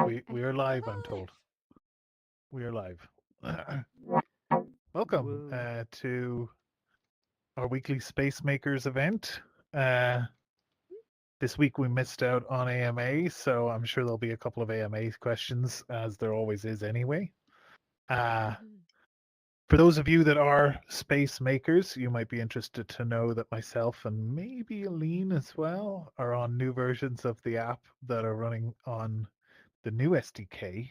We are live, I'm told. We are live. Welcome Whoa. to our weekly Space Makers event. Uh, this week we missed out on AMA, so I'm sure there'll be a couple of AMA questions, as there always is anyway. For those of you that are space makers, you might be interested to know that myself and maybe Aline as well are on new versions of the app that are running on the new SDK.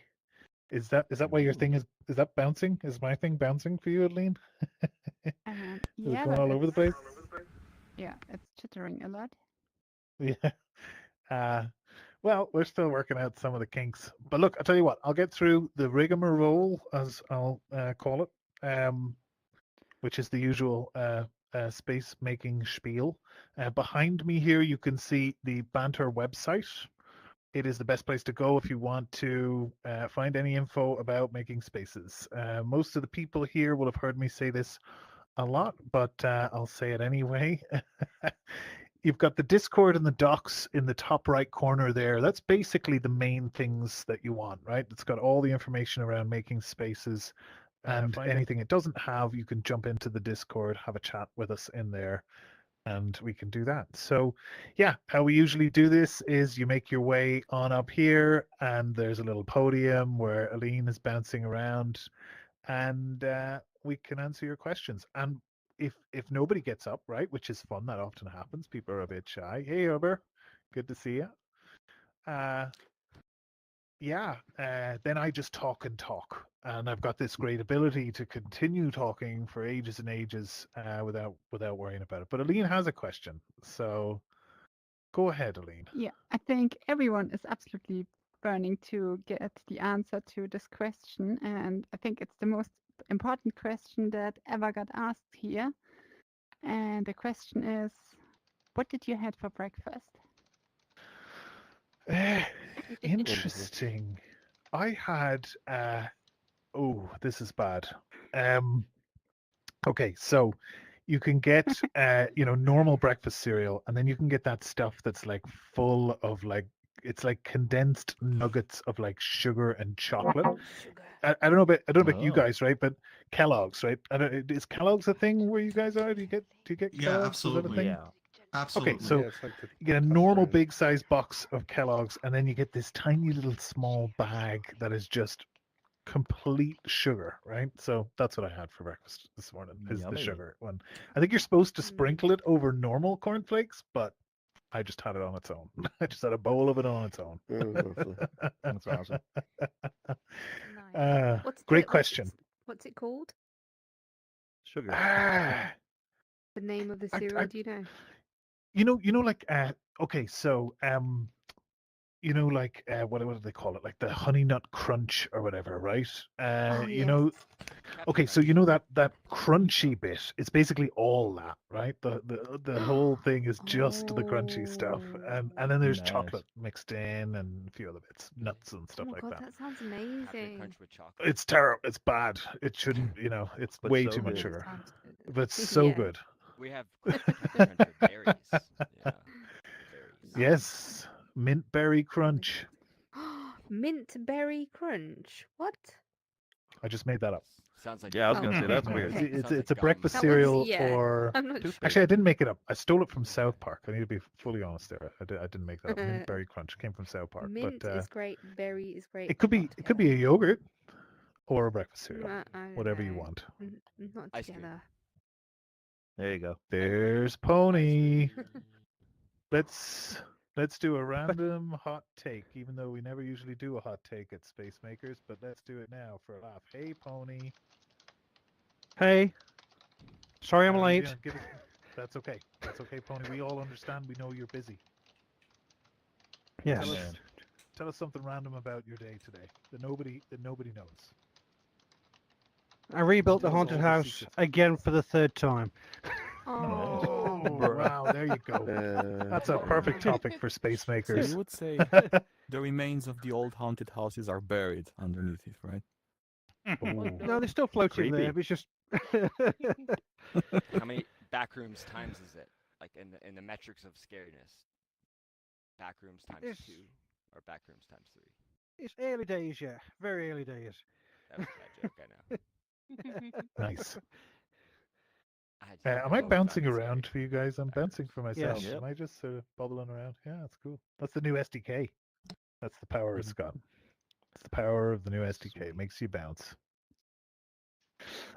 Is that why your thing is that bouncing? Is my thing bouncing for you, Aline? Is it Yeah, going but all over the place? it's chittering a lot. Yeah. Uh, well, we're still working out some of the kinks. But look, I'll tell you what, I'll get through the rigmarole, as I'll call it, which is the usual space making spiel. Behind me here, you can see the Banter website. It is the best place to go if you want to find any info about making spaces. Most of the people here will have heard me say this a lot, but I'll say it anyway. You've got the Discord and the docs in the top right corner there. That's basically the main things that you want, right? It's got all the information around making spaces, and anything it doesn't have, you can jump into the Discord, have a chat with us in there, and we can do that. So yeah, how we usually do this is you make your way on up here, and there's a little podium where Aline is bouncing around, and we can answer your questions. And if nobody gets up, right, which is fun, that often happens, people are a bit shy. Hey Uber, good to see you. Then I just talk and talk, and I've got this great ability to continue talking for ages and ages without worrying about it. But Aline has a question, so go ahead, Aline. Yeah, I think everyone is absolutely burning to get the answer to this question, and I think it's the most important question that ever got asked here. And the question is, what did you have for breakfast? Interesting. I had oh, this is bad. Okay, so you can get normal breakfast cereal, and then you can get that stuff that's like full of like, it's like condensed nuggets of like sugar and chocolate. I don't know about you guys, right? But Kellogg's, right? Is Kellogg's a thing where you guys are? Do you get Yeah, Kellogg's? Is that a absolutely. thing? Yeah. Absolutely. Okay, so It's like the you get a tough normal brand. big size box of Kellogg's, and then you get this tiny little small bag that is just complete sugar, right? So that's what I had for breakfast this morning, is the Yummy. sugar one. I think you're supposed to sprinkle it over normal cornflakes, but I just had it on its own. I just had a bowl of it on its own. That's awesome. Uh, What's great the question. what's it called? Sugar. Ah, The name of the I, cereal? I, Do you know? like okay, so what do they call it? Like the honey nut crunch or whatever, right? Oh You yes. know, okay, so you know that crunchy bit, it's basically all that, right? The whole thing is just the crunchy stuff, and then there's Nice. chocolate mixed in and a few other bits, nuts and Oh stuff my like god, that. that sounds Captain amazing. Crunch with chocolate. It's terrible. It's bad. It shouldn't. It's But way so too much good. sugar, Sounds good. but it's so Yeah. good. We have Captain Crunch with berries. Yeah, berries. Yes, mint berry crunch. Mint berry crunch. What? I just made that up. Sounds like Yeah, I was Oh, gonna say that's No, weird. okay. it's a breakfast That one's cereal yeah. for. I'm not Toothpaste. Actually, I didn't make it up. I stole it from South Park. I need to be fully honest there. I didn't make that up. Mint berry crunch came from South Park, Mint but is great. Berry is great. it could be a yogurt or a breakfast cereal, I don't whatever you know. want. Not Ice cream. together. There you go. There's Pony. Let's do a random hot take, even though we never usually do a hot take at Space Makers, but let's do it now for a laugh. Hey, Pony. Hey, sorry I'm How are you late. doing? That's okay. That's okay, Pony. We all understand. We know you're busy. Yes. Tell us something random about your day today that nobody knows. I rebuilt the Tell us haunted all the house secrets. again for the third time. Oh. Wow, there you go. That's a perfect topic for Space So Makers. you would say the remains of the old haunted houses are buried underneath it, right? Ooh. No, they're still floating there. Creepy. It's just How many backrooms times is it? Like in the metrics of scariness. Backrooms times It's- 2 or backrooms times 3? It's early days, yeah. Very early days. That was a bad joke, I know. Nice. I just Am I've I always bouncing found it around scary. for you guys? I'm bouncing for myself. Yes. Am I just sort of bubbling around? Yeah, that's cool. That's the new SDK. That's the power it's got. It's the power of the new SDK. It Sweet. makes you bounce.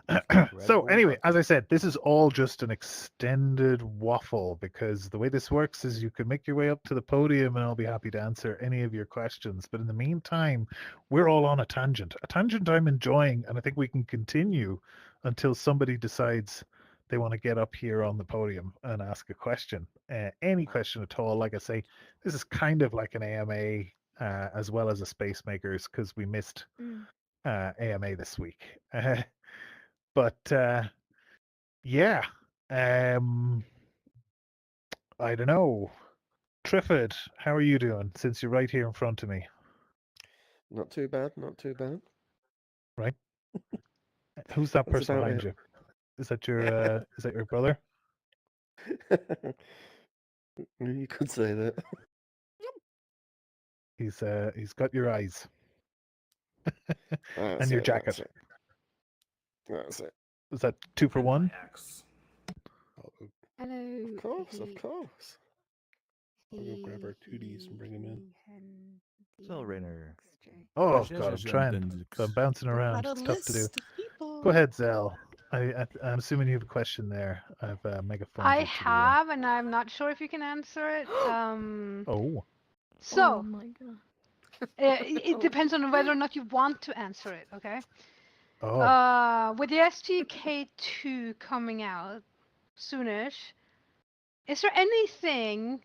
Red So Bull anyway, as bucket. I said, this is all just an extended waffle because the way this works is you can make your way up to the podium and I'll be happy to answer any of your questions. But in the meantime, we're all on a tangent I'm enjoying, and I think we can continue until somebody decides they want to get up here on the podium and ask a question. Any question at all. Like I say, this is kind of like an AMA as well as a Space Makers because we missed Mm. AMA this week. But yeah, um, I don't know. Triffid, how are you doing? Since you're right here in front of me, Not too bad, not too bad. right? Who's that That's person about behind it. you? Is that your brother? You could say that. He's got your eyes That's and your it, that's jacket. it. That's it. Is that 2 for 1? Oh, Hello. of course, of course. I'll go grab our he, 2Ds and bring them in. hen, So, Rainer. Oh Yes, God, I'm yes, trying. and So I'm bouncing I've around. got a It's tough to do. list of people. Go ahead, Zell. I'm assuming you have a question there. I've megaphoned I you to have, and I'm not sure if you can answer it. the. Oh, Oh So my god. it Oh. depends on whether or not you want to answer it. Okay. oh. With the STK2 coming out soonish, is there anything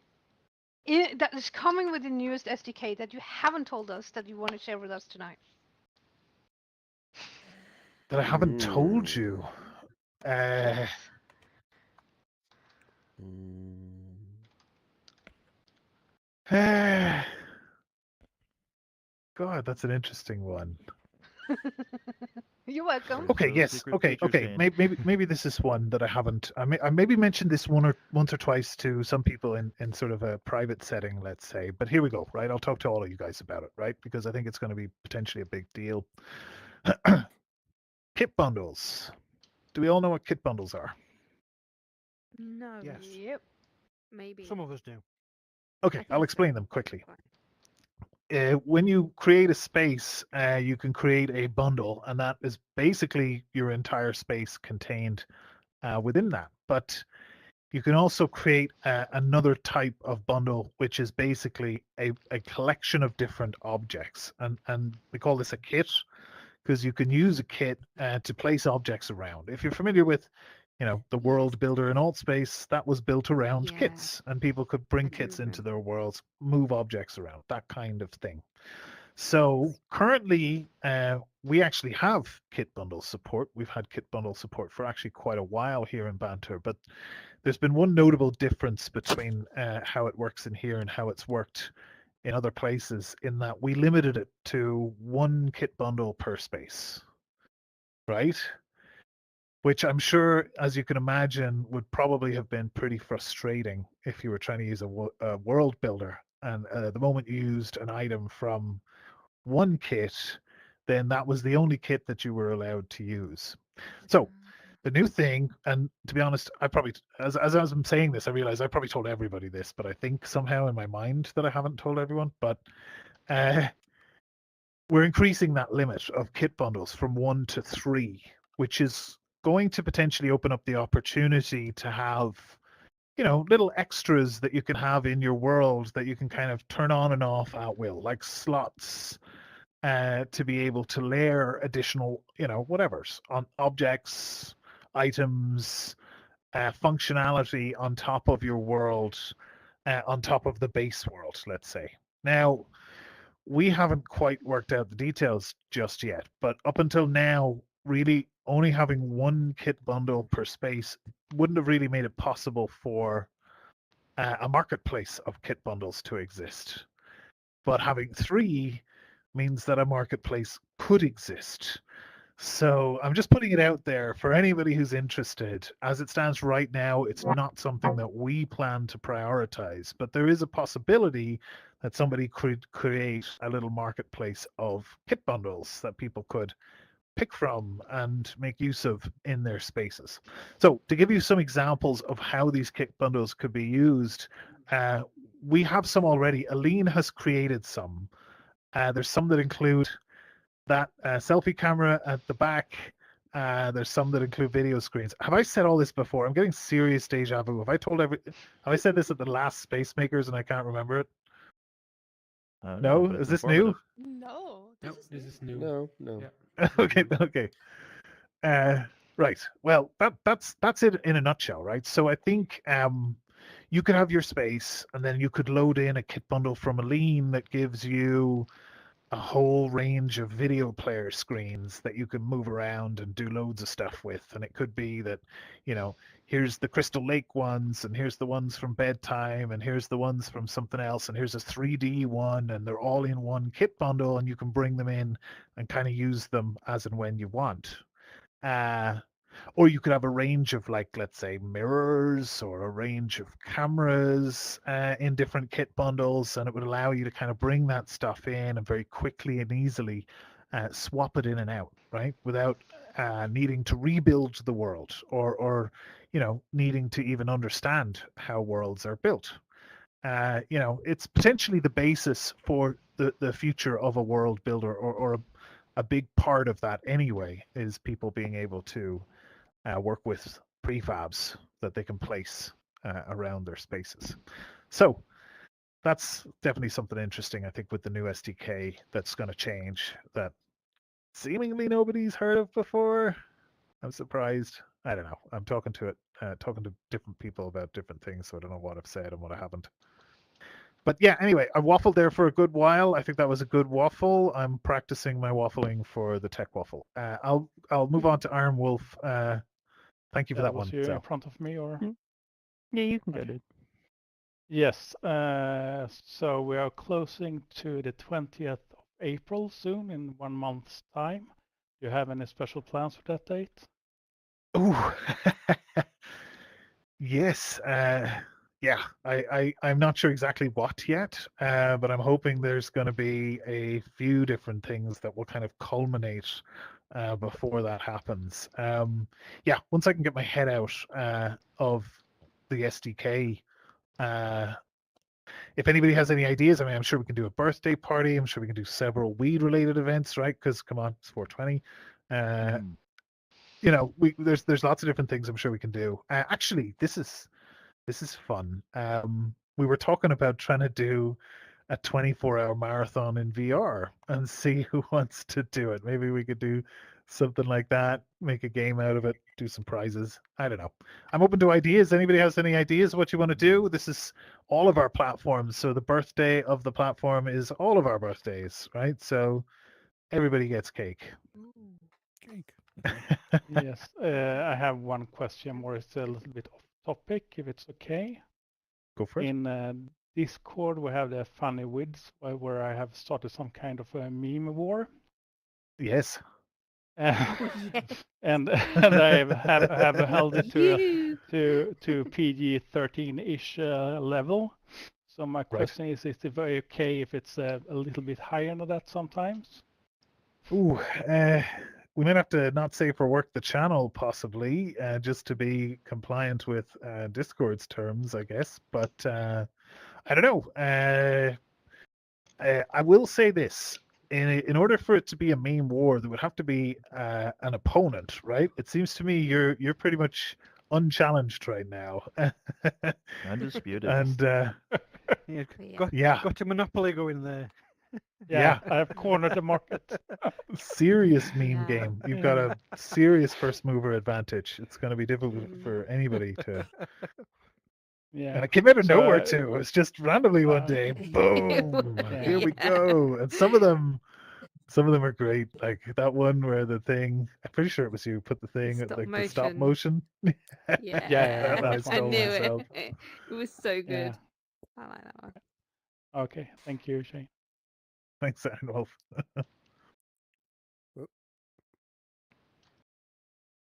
that is coming with the newest SDK that you haven't told us that you want to share with us tonight? That I haven't told you. Yes. God, that's an interesting one. You're welcome. Okay, So yes, secret okay, features okay. in. Maybe this is one that I haven't. I maybe mentioned this once or twice to some people in sort of a private setting, let's say. But here we go, right? I'll talk to all of you guys about it, right? Because I think it's going to be potentially a big deal. Kit bundles. Do we all know what kit bundles are? No. Yes. Yep. Maybe. Some of us do. Okay, I I'll think explain so. them quickly. Fine. When you create a space, you can create a bundle, and that is basically your entire space contained within that. But you can also create another type of bundle, which is basically a collection of different objects, and we call this a kit because you can use a kit to place objects around. If you're familiar with the world builder in Altspace, that was built around Yeah. kits, and people could bring I do kits into remember. their worlds, move objects around, that kind of thing. So currently, we actually have kit bundle support. We've had kit bundle support for actually quite a while here in Banter, but there's been one notable difference between how it works in here and how it's worked in other places, in that we limited it to one kit bundle per space, right? Which I'm sure, as you can imagine, would probably have been pretty frustrating if you were trying to use a world builder. And the moment you used an item from one kit, then that was the only kit that you were allowed to use. So the new thing, and to be honest, I probably, as I'm saying this, I realize I probably told everybody this, but I think somehow in my mind that I haven't told everyone. But we're increasing that limit of kit bundles from 1 to 3, which is going to potentially open up the opportunity to have little extras that you can have in your world that you can kind of turn on and off at will, like slots, to be able to layer additional, whatever's on objects, items, functionality on top of your world, on top of the base world, let's say. Now, we haven't quite worked out the details just yet, but up until now, really only having one kit bundle per space wouldn't have really made it possible for a marketplace of kit bundles to exist. But having 3 means that a marketplace could exist. So I'm just putting it out there for anybody who's interested. As it stands right now, it's not something that we plan to prioritize, but there is a possibility that somebody could create a little marketplace of kit bundles that people could pick from and make use of in their spaces. So to give you some examples of how these kit bundles could be used, we have some already. Aline has created some. There's some that include that selfie camera at the back. There's some that include video screens. Have I said all this before? I'm getting serious deja vu. Have I said this at the last Space Makers and I can't remember it? No? but Is it's this new? informative. No, Nope, this is new. No, no. Yeah. Okay, okay. Right. Well, that's it in a nutshell, right? So I think you could have your space, and then you could load in a kit bundle from Aline that gives you a whole range of video player screens that you can move around and do loads of stuff with. And it could be that, here's the Crystal Lake ones, and here's the ones from Bedtime, and here's the ones from something else, and here's a 3D one, and they're all in one kit bundle, and you can bring them in and kind of use them as and when you want. Or you could have a range of, like, let's say, mirrors or a range of cameras in different kit bundles, and it would allow you to kind of bring that stuff in and very quickly and easily swap it in and out, right? Without needing to rebuild the world or needing to even understand how worlds are built. It's potentially the basis for the future of a world builder, or a big part of that anyway, is people being able to work with prefabs that they can place around their spaces. So that's definitely something interesting, I think, with the new SDK that's going to change, that seemingly nobody's heard of before. I'm surprised. I don't know. I'm talking to different people about different things, so I don't know what I've said and what I haven't. But yeah, anyway, I waffled there for a good while. I think that was a good waffle. I'm practicing my waffling for the tech waffle. I'll move on to Iron Wolf. Thank you for that was one. you So. in front of me, or? Yeah, you can get it. Yes. So we are closing to the 20th of April soon, in 1 month's time. Do you have any special plans for that date? Ooh. Yes. Yeah. I'm not sure exactly what yet, but I'm hoping there's going to be a few different things that will kind of culminate before that happens. Yeah. Once I can get my head out of the SDK. If anybody has any ideas, I mean, I'm sure we can do a birthday party. I'm sure we can do several weed-related events, right? Because come on, it's 420. There's lots of different things I'm sure we can do. Actually, this is fun. We were talking about trying to do a 24-hour marathon in VR and see who wants to do it. Maybe we could do something like that, make a game out of it, do some prizes. I don't know. I'm open to ideas. Anybody has any ideas what you want to do? This is all of our platforms. So the birthday of the platform is all of our birthdays, right? So everybody gets cake. Cake. Yes. I have one question more. It's a little bit off topic, if it's okay. Go for it. In Discord, we have the funny vids where I have started some kind of a meme war. Yes. And I have held it to PG-13-ish level. So my question is it very okay if it's a little bit higher than that sometimes? Ooh, we might have to not say for work the channel possibly, just to be compliant with Discord's terms, I guess. But I don't know. I will say this. In order for it to be a meme war, there would have to be an opponent, right? It seems to me you're pretty much unchallenged right now. Undisputed. And got a monopoly going there. Yeah. I have cornered the market. Serious meme game. You've got a serious first mover advantage. It's going to be difficult for anybody to. Yeah. And it came out of nowhere too. It was just randomly one day, boom, here we go. And some of them are great. Like that one where the thing, I'm pretty sure it was you put the thing at like the stop motion. Yeah, That I knew myself. it. It was so good. Yeah. I like that one. Okay, thank you, Shane. Thanks, Arnulf.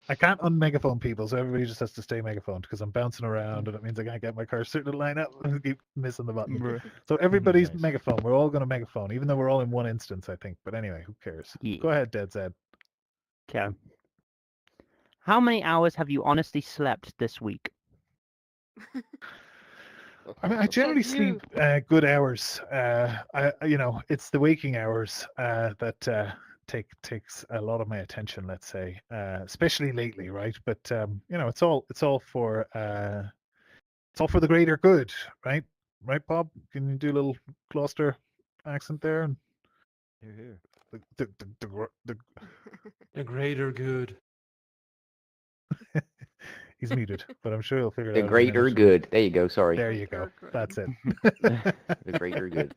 I can't unmegaphone people, so everybody just has to stay megaphoned because I'm bouncing around, and it means I can't get my cursor to line up. I keep missing the button. Bruh. So everybody's Nice. megaphone. We're all going to megaphone, even though we're all in one instance, I think. But anyway, who cares? Yeah. Go ahead, Dead Zed. Okay. How many hours have you honestly slept this week? I mean, I generally Says you. sleep good hours. It's the waking hours that takes a lot of my attention. Let's say, especially lately, right? But it's all for the greater good, right? Right, Bob? Can you do a little Gloucester accent there? And Here, here. The greater good. He's muted, but I'm sure he'll figure it The out. greater good. There you go. Sorry. There you go. That's it. The greater good.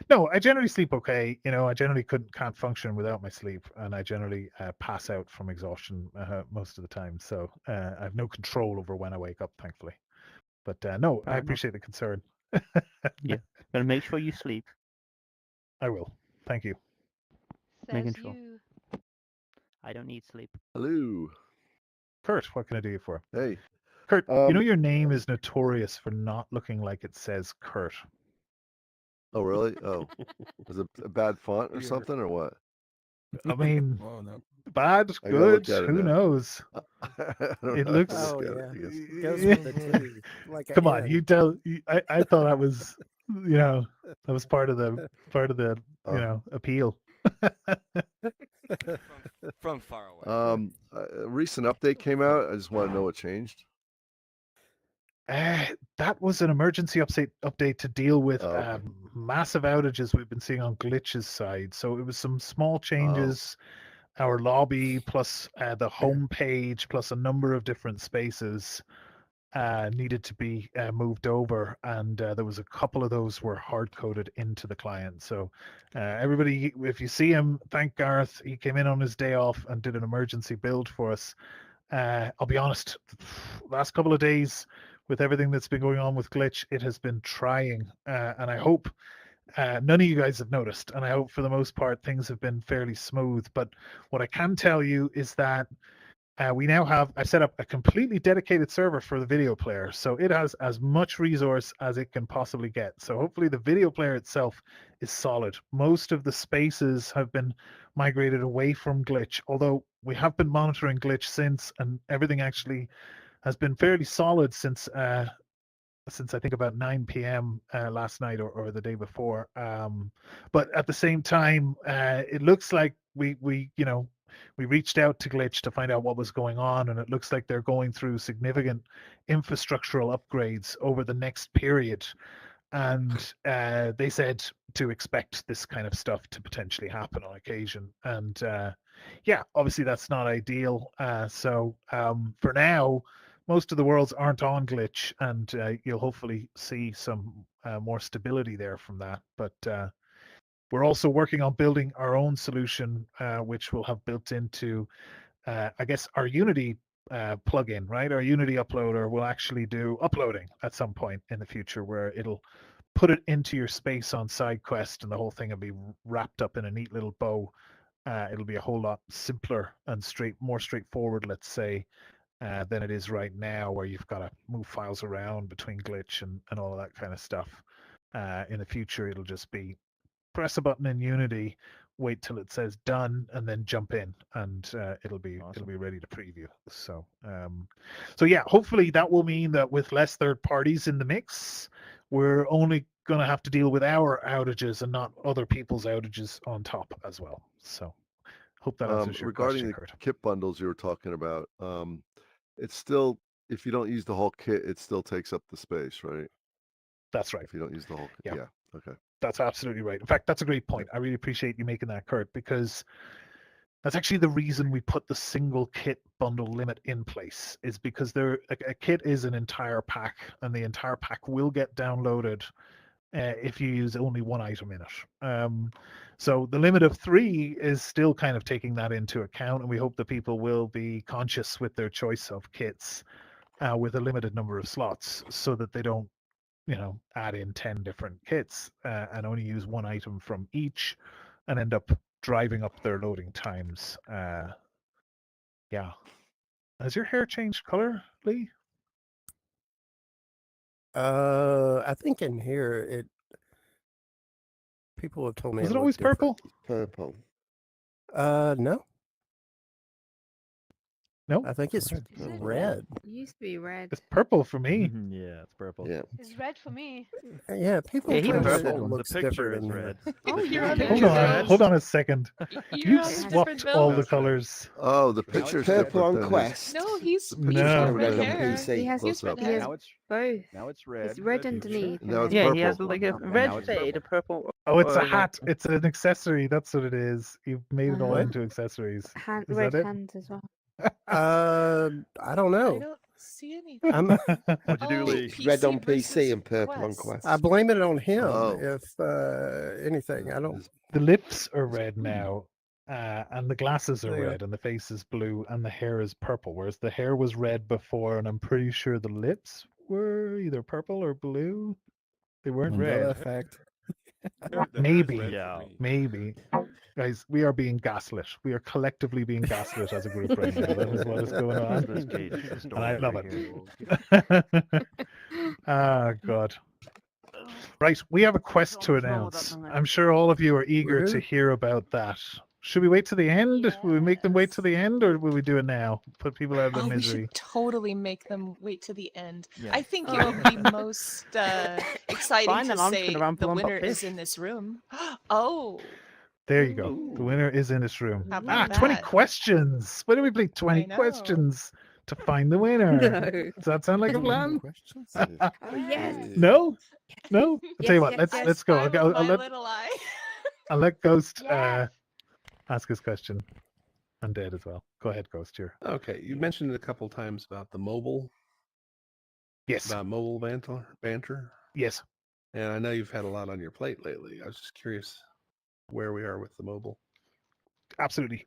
No, I generally sleep okay. I generally can't function without my sleep, and I generally pass out from exhaustion most of the time. So I have no control over when I wake up, thankfully. But no, Fair I enough. appreciate the concern. Yeah. Gotta make sure you sleep. I will. Thank you. Making Says sure. you. I don't need sleep. Hello. Kurt, what can I do you for? Hey. Kurt, your name is notorious for not looking like it says Kurt. Oh, really? Oh. Is it a bad font or something, or what? I mean, Oh, no. bad, I gotta look good, at it who now. knows? I don't It know. looks. I Oh, look at yeah. it, I guess. It goes with the T. Like a Come on, N. you tell. I thought that was, that was part of the appeal. From far away. A recent update came out. I just want to know what changed. That was an emergency update to deal with okay. massive outages we've been seeing on Glitch's side. So it was some small changes. Our lobby plus the home page plus a number of different spaces needed to be moved over, and there was a couple of those were hard coded into the client. So everybody, if you see him, thank Gareth. He came in on his day off and did an emergency build for us. I'll be honest, last couple of days with everything that's been going on with Glitch, it has been trying, and I hope none of you guys have noticed, and I hope for the most part things have been fairly smooth. But what I can tell you is that we now have, I've set up a completely dedicated server for the video player, so it has as much resource as it can possibly get. So hopefully the video player itself is solid. Most of the spaces have been migrated away from Glitch, although we have been monitoring Glitch since, and everything actually has been fairly solid since I think about 9 p.m. Last night or the day before. But at the same time, it looks like we reached out to Glitch to find out what was going on, and it looks like they're going through significant infrastructural upgrades over the next period. And they said to expect this kind of stuff to potentially happen on occasion. And yeah, obviously that's not ideal. So for now, most of the worlds aren't on Glitch, and you'll hopefully see some more stability there from that. But we're also working on building our own solution, which will have built into, I guess, our Unity plugin, right? Our Unity uploader will actually do uploading at some point in the future, where it'll put it into your space on SideQuest, and the whole thing will be wrapped up in a neat little bow. It'll be a whole lot simpler and more straightforward, let's say, than it is right now, where you've got to move files around between Glitch and all of that kind of stuff. In the future, it'll just be press a button in Unity, wait till it says done, and then jump in, and it'll be ready to preview. So yeah, hopefully that will mean that with less third parties in the mix, we're only going to have to deal with our outages and not other people's outages on top as well. So hope that answers your regarding question, the Kurt. kit bundles you were talking about, it's still, if you don't use the whole kit, it still takes up the space, right? That's right. If you don't use the whole kit. Yeah. Okay. That's absolutely right. In fact, that's a great point. I really appreciate you making that, Kurt, because that's actually the reason we put the single kit bundle limit in place, is because a kit is an entire pack, and the entire pack will get downloaded if you use only one item in it. So the limit of 3 is still kind of taking that into account, and we hope that people will be conscious with their choice of kits with a limited number of slots, so that they don't add in 10 different kits and only use one item from each, and end up driving up their loading times. Yeah. Has your hair changed color, Lee? I think in here people have told me Was it it always looked different. Purple. No. No, I think it's Is it red. It used to be red. It's purple for me. Yeah, it's purple. Yeah. It's red for me. Yeah, people Yeah, he have said purple. it The looks picture different is in here. red. Oh, The you're picture on a is Hold different on, red. hold on a second. You're You've on a different swapped build. all the colors. Oh, the Now it's picture's red. different on than his Quest. No, he's No. got red Red on hair. PC. He has Close up. he has Now it's both. now it's red. It's red picture, underneath. Now it's Yeah, purple. he has like a and red now it's shade, a purple. Oh, it's a or hat. It's an accessory. That's what it is. You've made it all What? into accessories. Hand, Is red that it? hands as well. I don't know. I don't see anything. I'm, What'd you do, Lee? It's red on versus PC and purple on Quest. Quest. I blame it on him. Oh. If anything, I don't. The lips are red now, and the glasses are Yeah. red, and the face is blue, and the hair is purple. Whereas the hair was red before, and I'm pretty sure the lips were either purple or blue. They weren't Mandela red. effect. Maybe. Yeah. Maybe. Guys, we are being gaslit. We are collectively being gaslit as a group right now. That is what is going on. This cage is And I love here. it. Ah, God. Right, we have a quest to what's wrong with announce. that noise? I'm sure all of you are eager to Woohoo. hear about that. Should we wait to the end? Will we make them wait to the end, or will we do it now? Put people out of their Oh, we misery. should totally make them wait to the end. Yeah. I think it Oh. would be most exciting Fine, to then I'm just say gonna run the pull and pop winner is fish. in this room. Oh, There you go. The winner is in this room. How about 20 that? questions. Why don't we play 20 know. questions to find the winner? No. Does that sound like a plan? Questions? Oh yes. No? No? I'll tell you what, Yes, let's go. Spy I'll with my let, little eye. I'll let Ghost Yes. ask his question. And Dead as well. Go ahead, Ghost. Here. Okay, you mentioned it a couple times about the mobile, Yes. about mobile banter, Yes. and I know you've had a lot on your plate lately. I was just curious where we are with the mobile. Absolutely.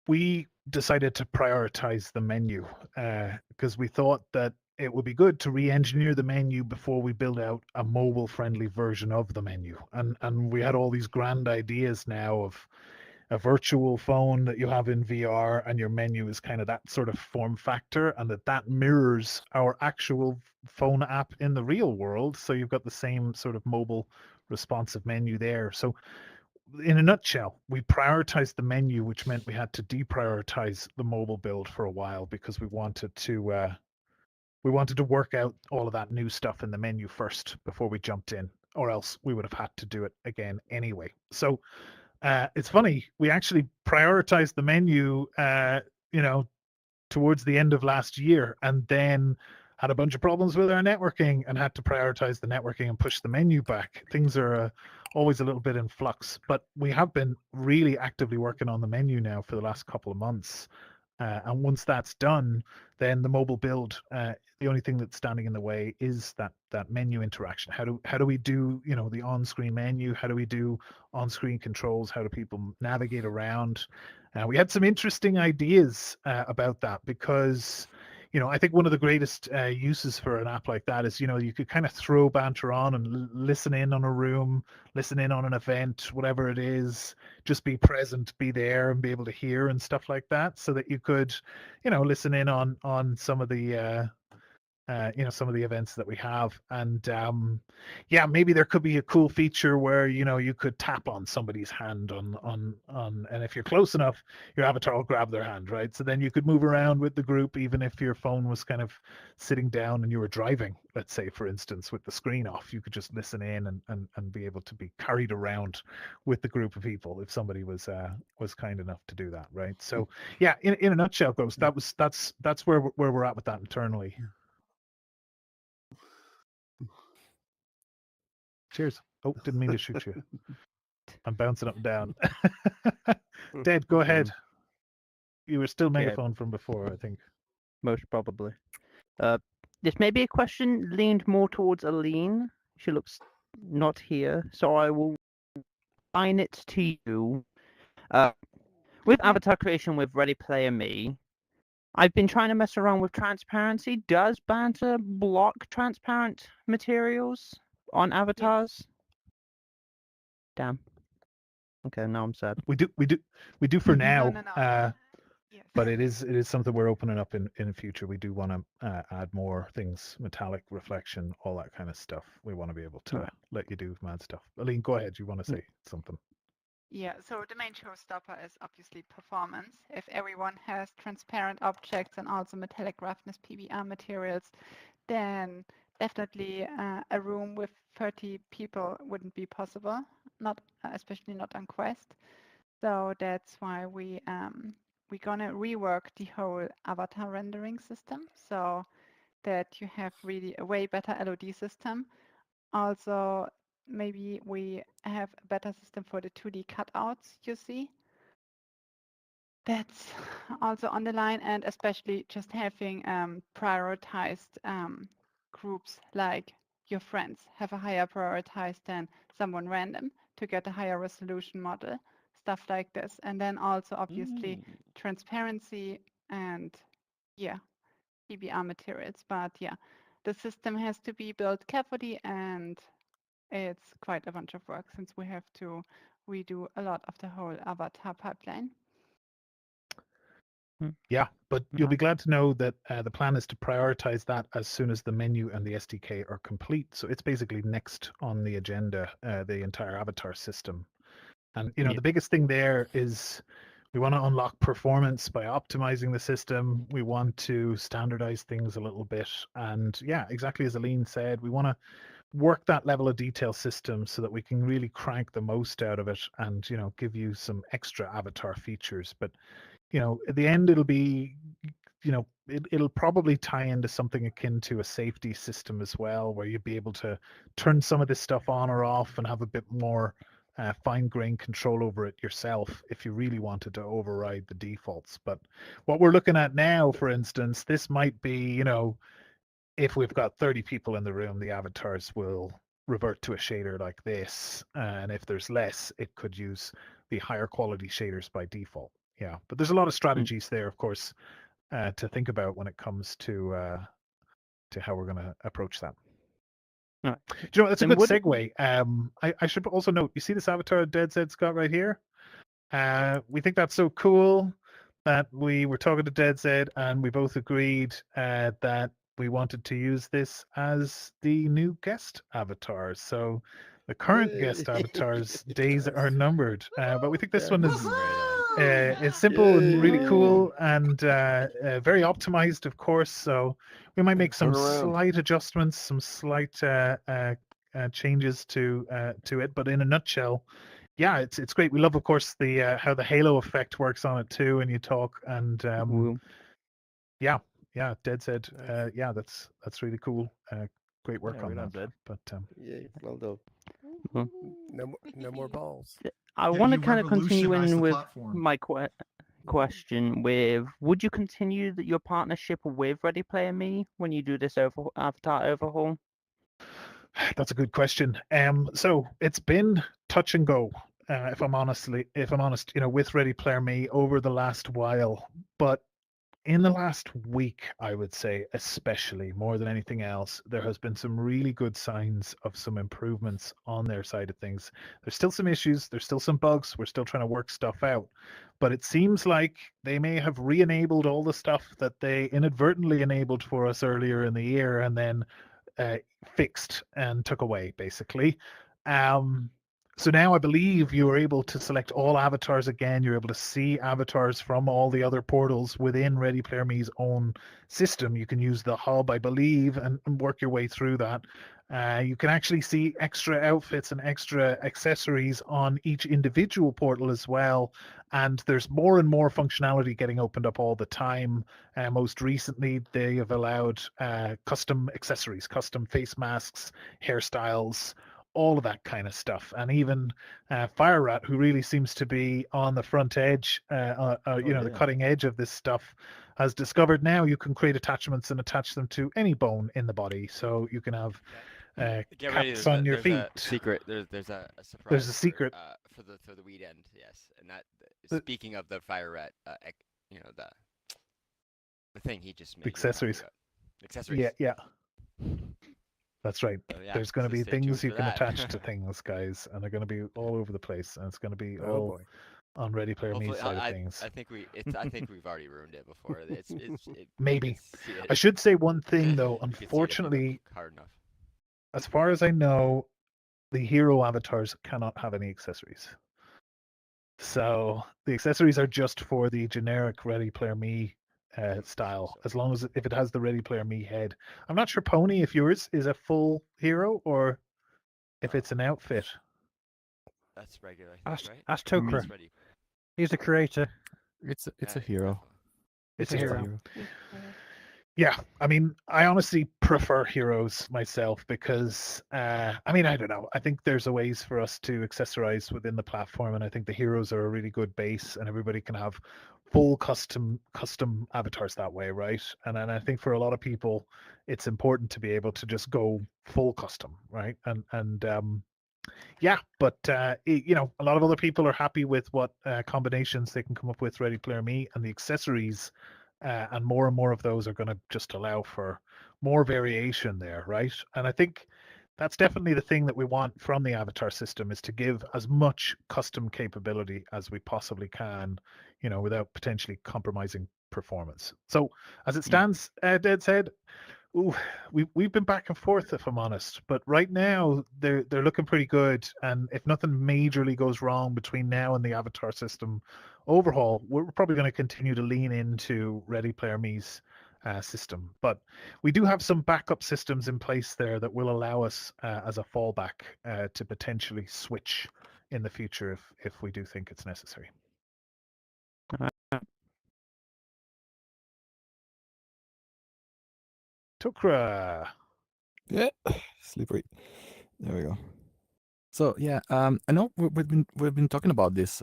We decided to prioritize the menu because we thought that it would be good to re-engineer the menu before we build out a mobile-friendly version of the menu. And we had all these grand ideas now of a virtual phone that you have in VR, and your menu is kind of that sort of form factor, and that mirrors our actual phone app in the real world. So you've got the same sort of mobile responsive menu there. So in a nutshell, we prioritized the menu, which meant we had to deprioritize the mobile build for a while because we wanted to work out all of that new stuff in the menu first before we jumped in, or else we would have had to do it again anyway. So it's funny, we actually prioritized the menu, towards the end of last year, and then had a bunch of problems with our networking and had to prioritize the networking and push the menu back. Things are always a little bit in flux, but we have been really actively working on the menu now for the last couple of months. And once that's done, then the mobile build, the only thing that's standing in the way is that menu interaction. How do we do, the on-screen menu? How do we do on-screen controls? How do people navigate around? We had some interesting ideas about that because, I think one of the greatest uses for an app like that is, you could kind of throw Banter on and listen in on a room, listen in on an event, whatever it is, just be present, be there, and be able to hear and stuff like that, so that you could, listen in on some of the some of the events that we have. And maybe there could be a cool feature where you could tap on somebody's hand on and if you're close enough, your avatar will grab their hand, right? So then you could move around with the group even if your phone was kind of sitting down and you were driving, let's say, for instance, with the screen off. You could just listen in and be able to be carried around with the group of people if somebody was kind enough to do that, right? So yeah, in a nutshell, Ghost, that's where we're at with that internally. Cheers. Oh, didn't mean to shoot you. I'm bouncing up and down. Dead, go ahead. You were still megaphone from before, I think. Most probably. This may be a question leaned more towards Aline. She looks not here, so I will line it to you. With avatar creation with Ready Player Me, I've been trying to mess around with transparency. Does Banter block transparent materials on avatars? Damn. Okay, now I'm sad. We do for now. No. Yes. But it is something we're opening up in the future. We do want to add more things, metallic reflection, all that kind of stuff. We want to be able to Right. let you do mad stuff. Aline, go ahead. You want to say something? Yeah, so the main showstopper is obviously performance. If everyone has transparent objects and also metallic roughness PBR materials, then definitely a room with 30 people wouldn't be possible, not especially not on Quest. So that's why we're gonna rework the whole avatar rendering system so that you have really a way better LOD system. Also, maybe we have a better system for the 2D cutouts you see. That's also on the line, and especially just having prioritized groups like your friends have a higher prioritized than someone random to get a higher resolution model, stuff like this. And then also obviously transparency and yeah, PBR materials. But yeah, the system has to be built carefully, and it's quite a bunch of work since we have to redo a lot of the whole avatar pipeline. Yeah, but you'll be glad to know that the plan is to prioritize that as soon as the menu and the SDK are complete. So it's basically next on the agenda, the entire avatar system. And the biggest thing there is we want to unlock performance by optimizing the system. We want to standardize things a little bit. And yeah, exactly as Aline said, we want to work that level of detail system so that we can really crank the most out of it and, give you some extra avatar features. But, at the end, it'll be, it'll probably tie into something akin to a safety system as well, where you'd be able to turn some of this stuff on or off and have a bit more fine-grained control over it yourself if you really wanted to override the defaults. But what we're looking at now, for instance, this might be, if we've got 30 people in the room, the avatars will revert to a shader like this. And if there's less, it could use the higher quality shaders by default. Yeah, but there's a lot of strategies there, of course, to think about when it comes to how we're going to approach that. Right. Do you know, that's a good segue. I should also note, you see this avatar Dead Zed's got right here? We think that's so cool that we were talking to Dead Zed and we both agreed that we wanted to use this as the new guest avatar. So the current guest avatar's days are numbered, but we think this one is it's simple and really cool and very optimized, of course. So we might make some slight adjustments, some slight changes to it. But in a nutshell, yeah, it's great. We love, of course, the how the halo effect works on it too, and you talk and yeah, Dead said, yeah, that's really cool. Great work on that. But yay, well done. No more balls. I want to kind of continue in with my question with, would you continue your partnership with Ready Player Me when you do this avatar overhaul? That's a good question. So it's been touch and go, if I'm honest, with Ready Player Me over the last while. But in the last week, I would say, especially more than anything else, there has been some really good signs of some improvements on their side of things. There's still some issues, there's still some bugs, we're still trying to work stuff out. But it seems like they may have re-enabled all the stuff that they inadvertently enabled for us earlier in the year and then fixed and took away, basically. So now I believe you are able to select all avatars again. You're able to see avatars from all the other portals within Ready Player Me's own system. You can use the hub, I believe, and work your way through that. You can actually see extra outfits and extra accessories on each individual portal as well. And there's more and more functionality getting opened up all the time. Most recently, they have allowed custom accessories, custom face masks, hairstyles, all of that kind of stuff. And even Fire Rat, who really seems to be on the front edge, the cutting edge of this stuff, has discovered now you can create attachments and attach them to any bone in the body. So you can have caps on your feet. There's a surprise. There's a secret for the weed end, yes. And that, speaking of the Fire Rat, the thing he just made. Accessories. Accessories. Yeah. That's right. So, yeah, There's going to so be stay tuned things you for can that. attach to things, guys, and they're going to be all over the place, and it's going to be Oh all boy. on Ready Player Me Hopefully, side of things. I think I think we've already ruined it before. You Maybe. can see it. I should say one thing though. You can see it if you look Unfortunately, hard enough. as far as I know, the hero avatars cannot have any accessories. So the accessories are just for the generic Ready Player Me style, as long as if it has the Ready Player Me head. I'm not sure, Pony, if yours is a full hero or if it's an outfit. That's regular, I think, right? Ask Mm. Tokra. That's ready. He's the creator. It's a Yeah, hero. It's It's a a hero. Yeah, I mean, I honestly prefer heroes myself because, I mean, I don't know. I think there's a ways for us to accessorize within the platform, and I think the heroes are a really good base, and everybody can have full custom avatars that way, right? And I think for a lot of people, it's important to be able to just go full custom, right? And yeah, but you know, a lot of other people are happy with what combinations they can come up with Ready Player Me, and the accessories, and more of those are going to just allow for more variation there, right? And I think that's definitely the thing that we want from the avatar system, is to give as much custom capability as we possibly can, you know, without potentially compromising performance. So as it stands, Dead said, ooh, we've been back and forth, if I'm honest. But right now they're looking pretty good, and if nothing majorly goes wrong between now and the avatar system overhaul, we're probably going to continue to lean into Ready Player Me's system. But we do have some backup systems in place there that will allow us as a fallback to potentially switch in the future if we do think it's necessary. Tukra. Yeah, slippery. There we go. So yeah, I know we've been talking about this.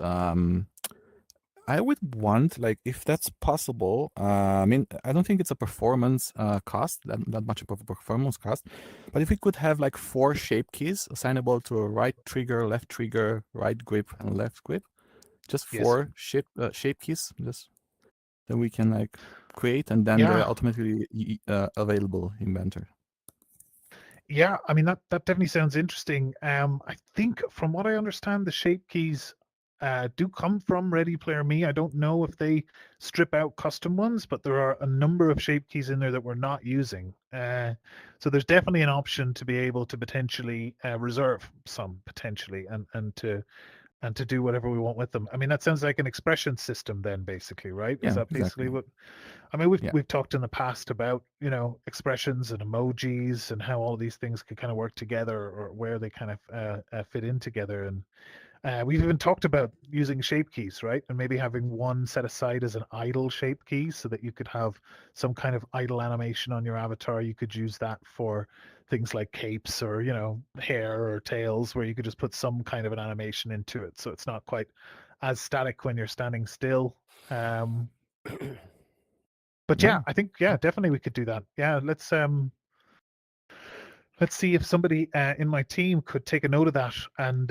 I would want, like, if that's possible. I mean, I don't think it's a performance cost, that much of a performance cost, but if we could have like 4 shape keys assignable to a right trigger, left trigger, right grip, and left grip, just 4 shape keys, just then we can like create, and then they're automatically available in Banter. Yeah, I mean that definitely sounds interesting. I think from what I understand, the shape keys do come from Ready Player Me. I don't know if they strip out custom ones, but there are a number of shape keys in there that we're not using. So there's definitely an option to be able to potentially reserve some potentially, and to do whatever we want with them. I mean, that sounds like an expression system then, basically, right? Yeah, Is that exactly. basically what? I mean, Yeah. we've talked in the past about, you know, expressions and emojis and how all these things could kind of work together, or where they kind of fit in together. And we've even talked about using shape keys, right? And maybe having one set aside as an idle shape key, so that you could have some kind of idle animation on your avatar. You could use that for things like capes, or, you know, hair or tails, where you could just put some kind of an animation into it, so it's not quite as static when you're standing still. But yeah, I think definitely we could do that. Yeah, let's see if somebody in my team could take a note of that, and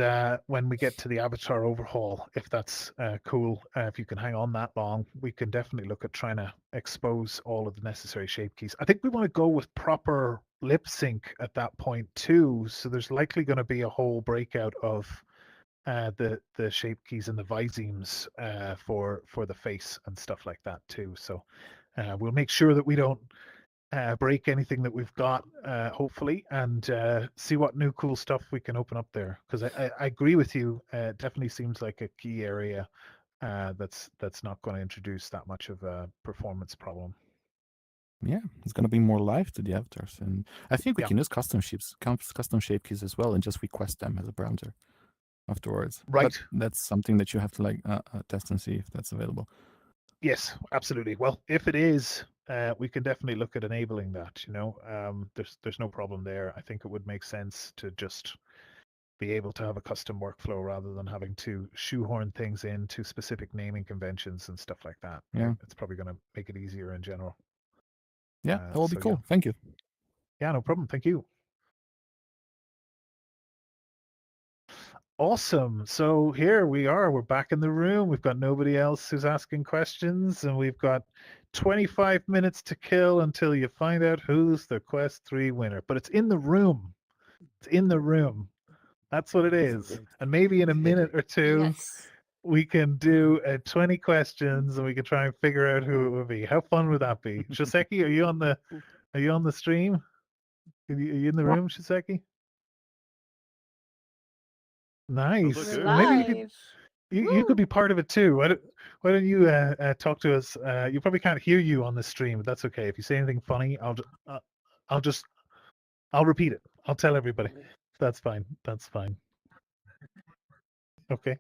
when we get to the avatar overhaul, if that's cool, if you can hang on that long, we can definitely look at trying to expose all of the necessary shape keys. I think we want to go with proper lip sync at that point too, so there's likely going to be a whole breakout of the shape keys and the visemes for the face and stuff like that too. So we'll make sure that we don't break anything that we've got, hopefully, and see what new cool stuff we can open up there. Because I agree with you. It definitely seems like a key area that's not going to introduce that much of a performance problem. Yeah, it's gonna be more live to the avatars, and I think we can use custom shape keys as well, and just request them as a browser afterwards. Right. But that's something that you have to like test and see if that's available. Yes, absolutely. Well, if it is, we can definitely look at enabling that. You know, there's no problem there. I think it would make sense to just be able to have a custom workflow rather than having to shoehorn things into specific naming conventions and stuff like that. Yeah. It's probably going to make it easier in general. Yeah, that will be cool. Thank you. Yeah, no problem. Thank you. Awesome. So here we are. We're back in the room. We've got nobody else who's asking questions, and we've got 25 minutes to kill until you find out who's the Quest 3 winner. But it's in the room. It's in the room. That's what it is. And maybe in a minute or two, Yes. we can do 20 questions and we can try and figure out who it would be. How fun would that be? Shiseki, are you on the stream? Are you in the room, Shiseki? Nice. We're Well, maybe you could live. you could be part of it too. Why don't you talk to us? You probably can't hear you on the stream, but that's okay. If you say anything funny, I'll repeat it. I'll tell everybody. That's fine. That's fine. Okay.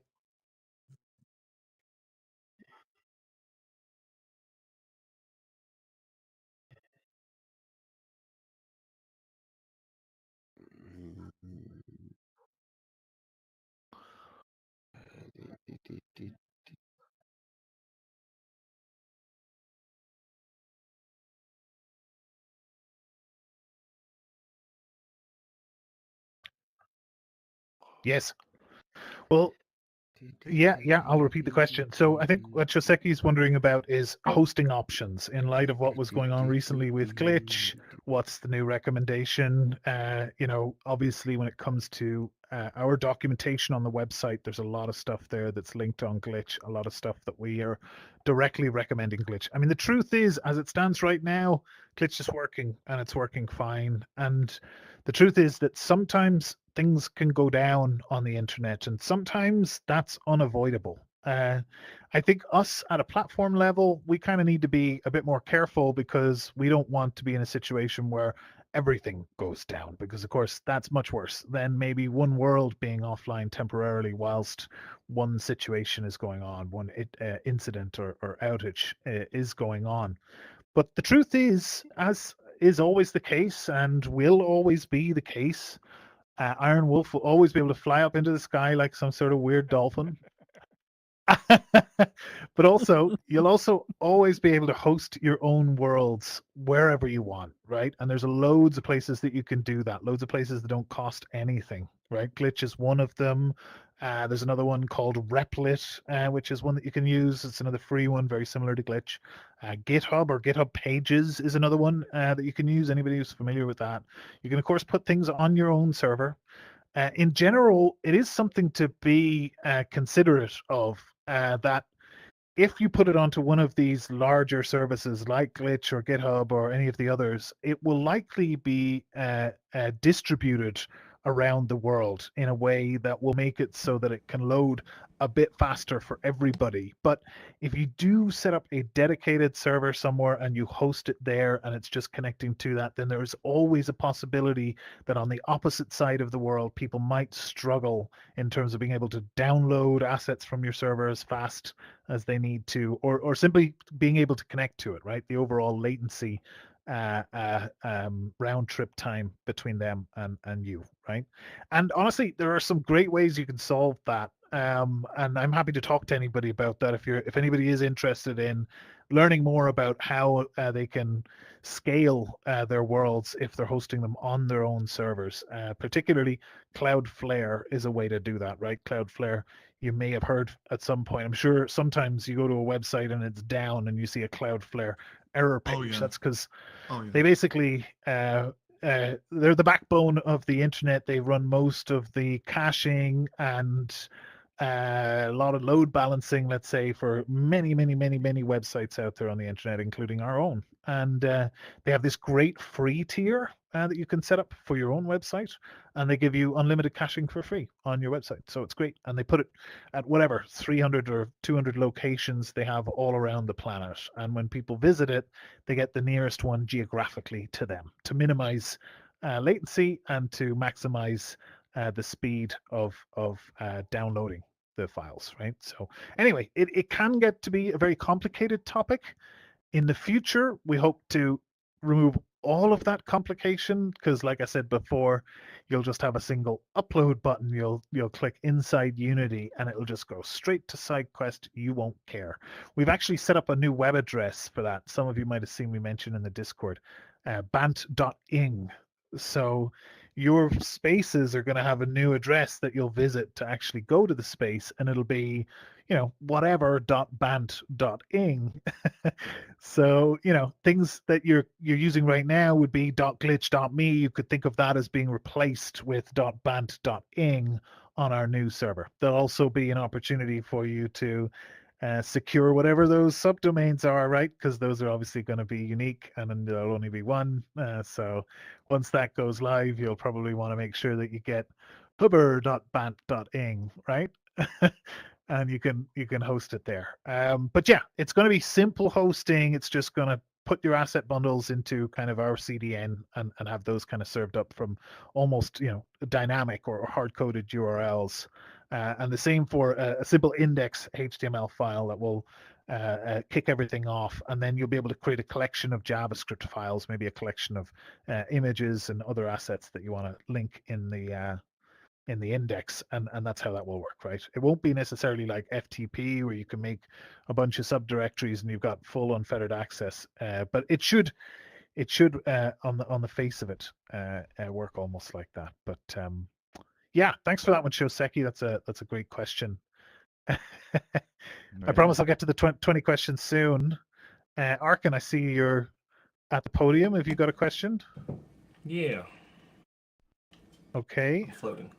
Yes. Well, yeah, I'll repeat the question. So I think what Shoseki's wondering about is hosting options in light of what was going on recently with Glitch. What's the new recommendation? Obviously when it comes to our documentation on the website, there's a lot of stuff there that's linked on Glitch, a lot of stuff that we are directly recommending Glitch. I mean, the truth is, as it stands right now, Glitch is working and it's working fine. And the truth is that sometimes things can go down on the internet, and sometimes that's unavoidable. I think us at a platform level, we kind of need to be a bit more careful because we don't want to be in a situation where everything goes down, because of course that's much worse than maybe one world being offline temporarily whilst one situation is going on, one incident or outage is going on. But the truth is, as is always the case and will always be the case, Iron Wolf will always be able to fly up into the sky like some sort of weird dolphin. But also, you'll also always be able to host your own worlds wherever you want, right? And there's loads of places that you can do that. Loads of places that don't cost anything, right? Glitch is one of them. There's another one called Replit, which is one that you can use. It's another free one, very similar to Glitch. GitHub or GitHub Pages is another one that you can use. Anybody who's familiar with that. You can, of course, put things on your own server. In general, it is something to be considerate of, that if you put it onto one of these larger services like Glitch or GitHub or any of the others, it will likely be distributed around the world in a way that will make it so that it can load a bit faster for everybody. But if you do set up a dedicated server somewhere and you host it there and it's just connecting to that, then there's always a possibility that on the opposite side of the world, people might struggle in terms of being able to download assets from your server as fast as they need to, or simply being able to connect to it, right? The overall latency round trip time between them and you, right? And honestly, there are some great ways you can solve that. And I'm happy to talk to anybody about that if anybody is interested in learning more about how they can scale their worlds if they're hosting them on their own servers. Particularly, Cloudflare is a way to do that, right? Cloudflare, you may have heard at some point. I'm sure sometimes you go to a website and it's down and you see a Cloudflare error page. That's because they basically they're the backbone of the internet. They run most of the caching and a lot of load balancing, let's say, for many websites out there on the internet, including our own. And they have this great free tier that you can set up for your own website, and they give you unlimited caching for free on your website. So it's great. And they put it at whatever 300 or 200 locations they have all around the planet. And when people visit it, they get the nearest one geographically to them to minimize latency and to maximize the speed of downloading the files, right? So anyway, it can get to be a very complicated topic. In the future, we hope to remove all of that complication because, like I said before, you'll just have a single upload button. You'll click inside Unity and it'll just go straight to SideQuest. You won't care. We've actually set up a new web address for that. Some of you might have seen me mention in the Discord, bant.ing. So your spaces are going to have a new address that you'll visit to actually go to the space, and it'll be, whatever.bant.ing. So, things that you're using right now would be .glitch.me. You could think of that as being replaced with .bant.ing on our new server. There'll also be an opportunity for you to secure whatever those subdomains are, right? Because those are obviously going to be unique, and then there'll only be one. So once that goes live, you'll probably want to make sure that you get hubber.bant.ing, right? And you can host it there. But yeah, it's going to be simple hosting. It's just going to put your asset bundles into kind of our CDN and have those kind of served up from almost dynamic or hard-coded URLs. And the same for a simple index HTML file that will kick everything off, and then you'll be able to create a collection of JavaScript files, maybe a collection of images and other assets that you want to link in the index, and that's how that will work, right? It won't be necessarily like FTP where you can make a bunch of subdirectories and you've got full unfettered access, but it should on the face of it work almost like that. But yeah, thanks for that one, Shoseki. That's a great question. I promise I'll get to the 20 questions soon. Arkin, I see you're at the podium. Have you got a question? Yeah. Okay. I'm floating.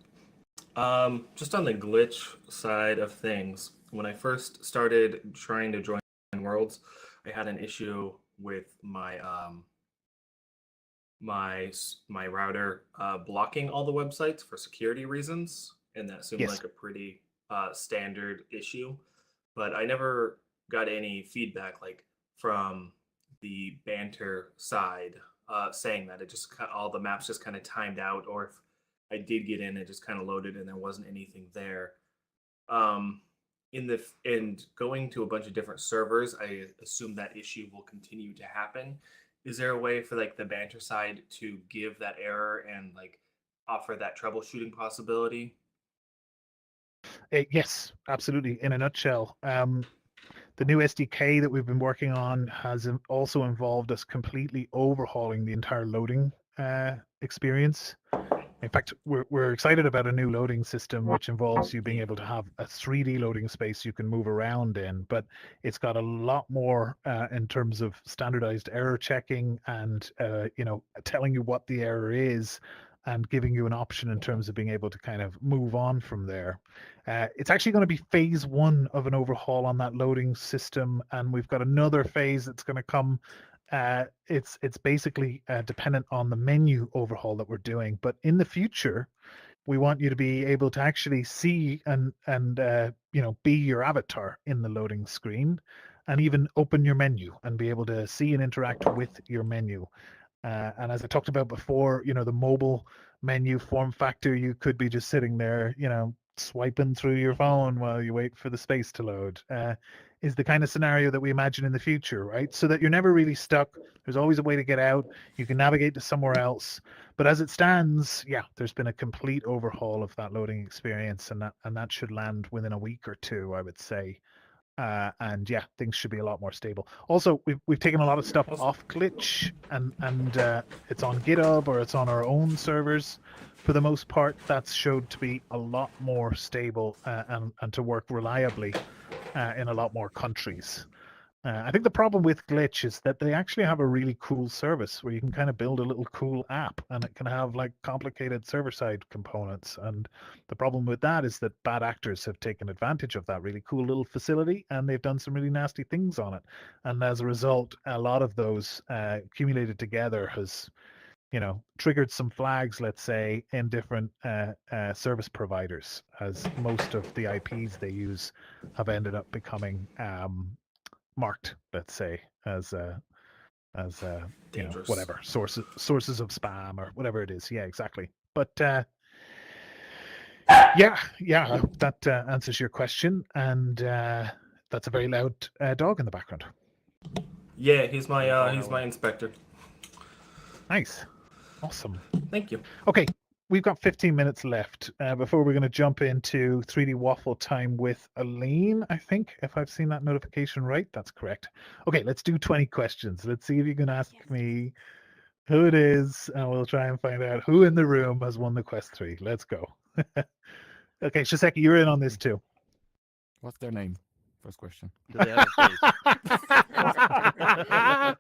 Just on the glitch side of things, when I first started trying to join worlds, I had an issue with my my router blocking all the websites for security reasons, and that seemed Yes. like a pretty standard issue. But I never got any feedback like from the Banter side saying that it just all the maps just kind of timed out, or if I did get in, it just kind of loaded and there wasn't anything there. And going to a bunch of different servers, I assume that issue will continue to happen. Is there a way for like the Banter side to give that error and like offer that troubleshooting possibility? Yes, absolutely. In a nutshell, the new SDK that we've been working on has also involved us completely overhauling the entire loading experience. In fact, we're excited about a new loading system, which involves you being able to have a 3D loading space you can move around in, but it's got a lot more in terms of standardized error checking and telling you what the error is and giving you an option in terms of being able to kind of move on from there. It's actually going to be phase one of an overhaul on that loading system, and we've got another phase that's going to come. It's basically dependent on the menu overhaul that we're doing, but in the future, we want you to be able to actually see and be your avatar in the loading screen, and even open your menu and be able to see and interact with your menu. And as I talked about before, the mobile menu form factor, you could be just sitting there, swiping through your phone while you wait for the space to load, is the kind of scenario that we imagine in the future, right? So that you're never really stuck. There's always a way to get out. You can navigate to somewhere else. But as it stands, yeah, there's been a complete overhaul of that loading experience, and that should land within a week or two, I would say. And yeah, things should be a lot more stable. Also, we've taken a lot of stuff off Glitch, and it's on GitHub or it's on our own servers. For the most part, that's showed to be a lot more stable and to work reliably in a lot more countries. I think the problem with Glitch is that they actually have a really cool service where you can kind of build a little cool app, and it can have like complicated server-side components. And the problem with that is that bad actors have taken advantage of that really cool little facility, and they've done some really nasty things on it. And as a result, a lot of those accumulated together has triggered some flags, let's say, in different service providers, as most of the IPs they use have ended up becoming marked, let's say, as whatever sources of spam or whatever it is. Yeah, exactly. But yeah, I hope that answers your question. And that's a very loud dog in the background. Yeah, he's my inspector. Nice. Awesome. Thank you. Okay, we've got 15 minutes left before we're going to jump into 3D Waffle time with Aline, I think, if I've seen that notification right. That's correct. Okay, let's do 20 questions. Let's see if you can ask me who it is, and we'll try and find out who in the room has won the Quest 3. Let's go. Okay, Shiseki, you're in on this too. What's their name? First question. Do they have a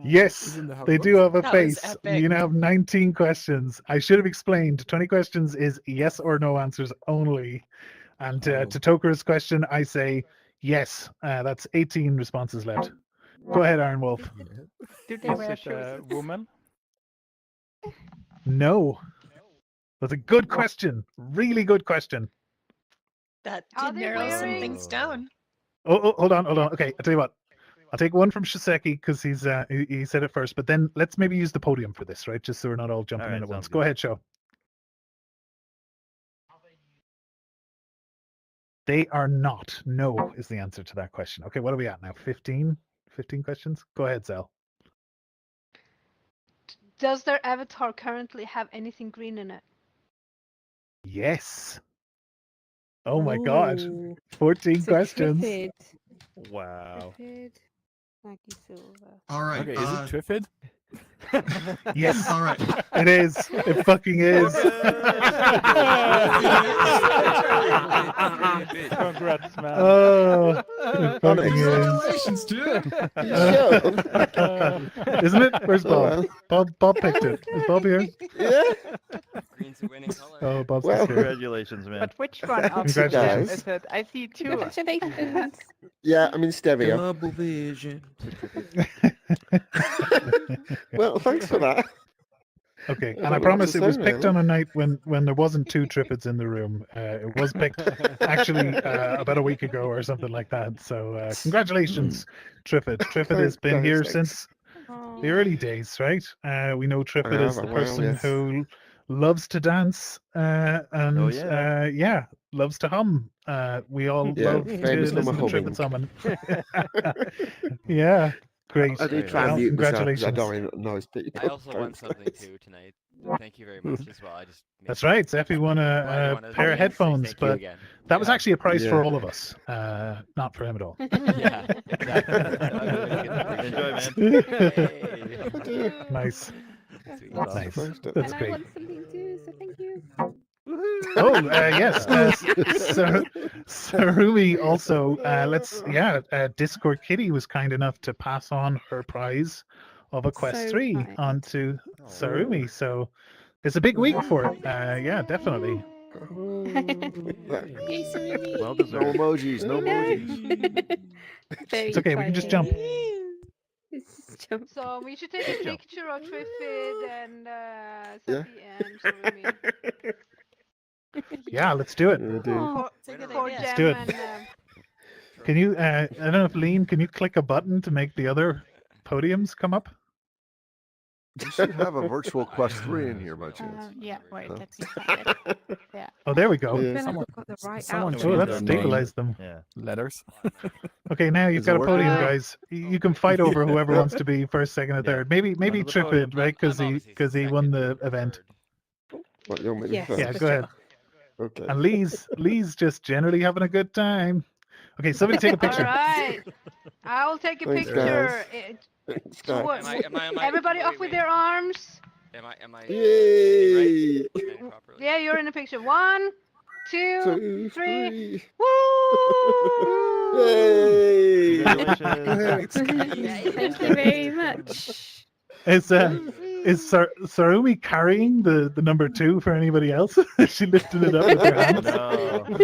Yes, Isn't that how it they do works? have a That was face. epic. You now have 19 questions. I should have explained. 20 questions is yes or no answers only. And to Toker's question, I say yes. That's 18 responses left. Go ahead, Iron Wolf. Do they Is wear it a shoes? woman? No. That's a good question. Really good question. That Are did they narrow some wearing- things down. Oh, hold on. Okay, I'll tell you what. I'll take one from Shiseki because he said it first. But then let's maybe use the podium for this, right? Just so we're not all jumping in Alright, at once. sounds Go good. ahead, Show. They are not. No is the answer to that question. Okay, what are we at now? 15? 15 questions? Go ahead, Zell. Does their avatar currently have anything green in it? Yes. Oh my god. 14 So questions. Trifid. Wow. Trifid. Maggie Silver. All right. Okay, is it Trifid? Yes. All right. It is. It fucking is. Congrats, man. Oh, it fucking is. Congratulations, dude. Isn't it? Where's Oh, Bob? Bob picked it. Is Bob here? Yeah. Green's a winning color. Oh, Bob's Well, just here. Congratulations, man. But which one of Congratulations. them is it? I see two. Congratulations. Yeah, I'm in stereo. Double vision. Well, thanks for that. Okay, I and I don't know what promise to it was say, picked really. on a night when there wasn't two Trifids in the room. It was picked actually about a week ago or something like that. So congratulations, Trifid. Trifid has been here since the early days, right? We know Trifid I is have the a while, person yes. who loves to dance and yeah. loves to hum. We all Yeah, love to famous listen for to my Trifid humming. Yeah, great. I do try Well, and mute myself because I congratulations. don't noise people. I also won something too tonight. Thank you very much as well. I just missed That's it. right. Zephy won Glad you a won as pair well. of headphones, Thank you but again. that was Yeah. actually a prize for Yeah. all of us, not for him at all. Yeah, exactly. Enjoy, man. Nice. Sweet. That's Nice. awesome. That's And I great. want something too, so thank you. Oh, yes. Sarumi also, Discord Kitty was kind enough to pass on her prize of a Quest So 3 kind. onto Sarumi. So it's a big week for it. Yeah, definitely. Yay, Sarumi. Well No deserved. emojis. No emojis. Very It's okay, we can just exciting. jump. Let's jump. So we should take a Jump. picture of Trifid and Yeah. Seppi and Sarumi Yeah, let's do it. Yeah, dude. Aw, for, It's a good for idea. Let's do Gem it. and Can you, I don't know if Lean, can you click a button to make the other podiums come up? You should have a virtual Quest 3 in here by chance. Yeah, wait, Huh? let me find it. Yeah. Oh, there we go. Yeah. Then Someone- I've got the right someone outfit. Oh, changed that their name. stabilized them. Yeah. Letters. Okay, now you've Is got it a working podium, now? guys. You can fight over whoever wants to be first, second, or Yeah. third. Maybe Onto the podium. Trifid, right? Because I'm he obviously won second the or event. third. What, you want me to Yes. first? Yeah, for go ahead. sure. Okay. And Lee's just generally having a good time. Okay, somebody take a all picture. right. I'll take a Thanks, picture. guys. Thanks, So guys. what- Am I, Everybody wait, up with wait. their arms. Am I Yay! right? Standing properly? Yeah, you're in the picture. 1, 2, 2, 3. 3. Woo! Yay! Congratulations. Thank you very much. Is Sarumi carrying the number 2 for anybody else? Is she lifting it up with her hands? No. Not for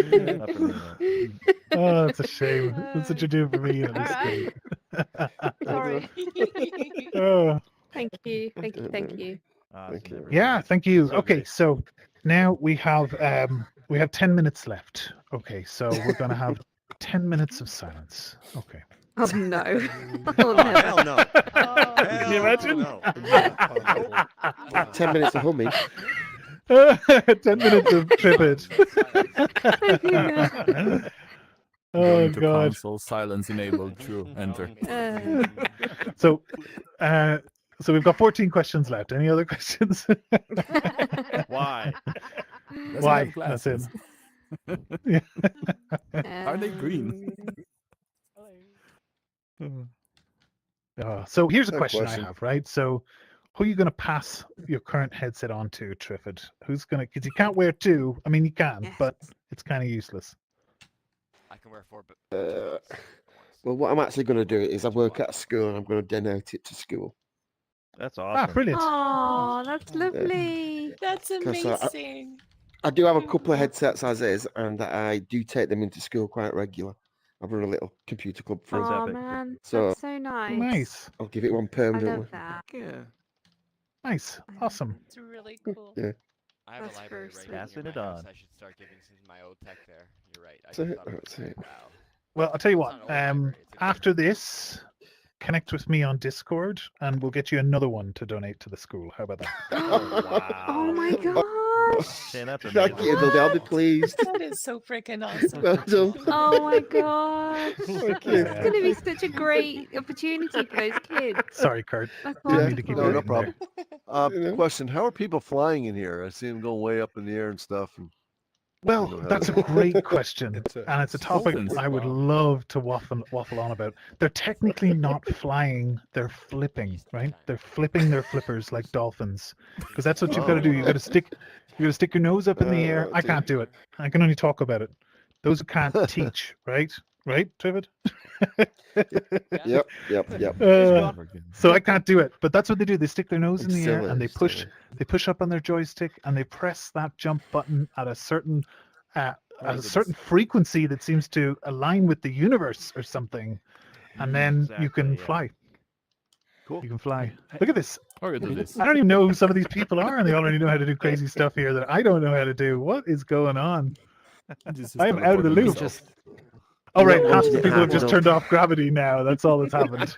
me, no. Oh, that's a shame. That's what you're doing for me. And All it's right. Sorry. great. Oh. Thank you. Thank you. Thank you. Awesome. Thank you. Yeah, thank you. So Okay, great. so now we have 10 minutes left. Okay, so we're gonna have 10 minutes of silence. Okay. Oh no. Oh Oh, no. hell no. Can you imagine? No. 10 minutes of humming. 10 minutes of Tripit. Oh Going to god. console, silence enabled, true, enter. So we've got 14 questions left. Any other questions? Why? Doesn't Why? have That's it. glasses. Are they green? So here's a Good question question. I have, right? So who are you going to pass your current headset on to, Trifid? Who's going to, because you can't wear two. I mean, you can, Yes. but it's kind of useless. I can wear 4 Well, what I'm actually going to do is I work at a school and I'm going to donate it to school. That's Ah, awesome. brilliant. Oh, that's lovely. That's 'Cause, amazing. I do have a couple of headsets as is, and I do take them into school quite regular. I run a little computer club for That's them. Oh epic. man, So that's so nice. Nice. I'll give it one I permanently. love that. Yeah. Nice. Awesome. It's really cool. Yeah. I have That's a library very right sweet. near Passing my it house. on. I should start giving some of my old tech there. You're right. I That's just it, thought of that's it. it. Wow. Well, I'll tell you what. It's not an old library, it's a After this, connect with me on Discord, and we'll get you another one to donate to the school. How about that? Oh, wow. Oh my gosh. Shane, that's Thank amazing. you, Dudley. I'll be pleased. That is so freaking awesome. Well done. Oh my gosh. Thank That's you. going to be such a great opportunity for those kids. Sorry, Kurt. That's Didn't Yeah, mean to keep wonderful. you no waiting there. problem. You know? Question: how are people flying in here? I see them going way up in the air and stuff. And Well, know how that's to- a great question, and it's a topic dolphins. I would love to waffle on about. They're technically not flying; they're flipping, right? They're flipping their flippers like dolphins, because that's what you've got to do. You've got to stick your nose up in the air. I can't do it. I can only talk about it. Those who can't teach, right? Right, Trivid? Yep. So I can't do it, but that's what they do. They stick their nose in the air and they Excellent. push up on their joystick and they press that jump button at a certain frequency that seems to align with the universe or something, and then you can fly. Cool. You can fly. Look at this. Or you do this. I don't even know who some of these people are, and they already know how to do crazy stuff here that I don't know how to do. What is going on? I am out of the loop. Oh, right. Half the people have just turned off gravity now. That's all that's happened.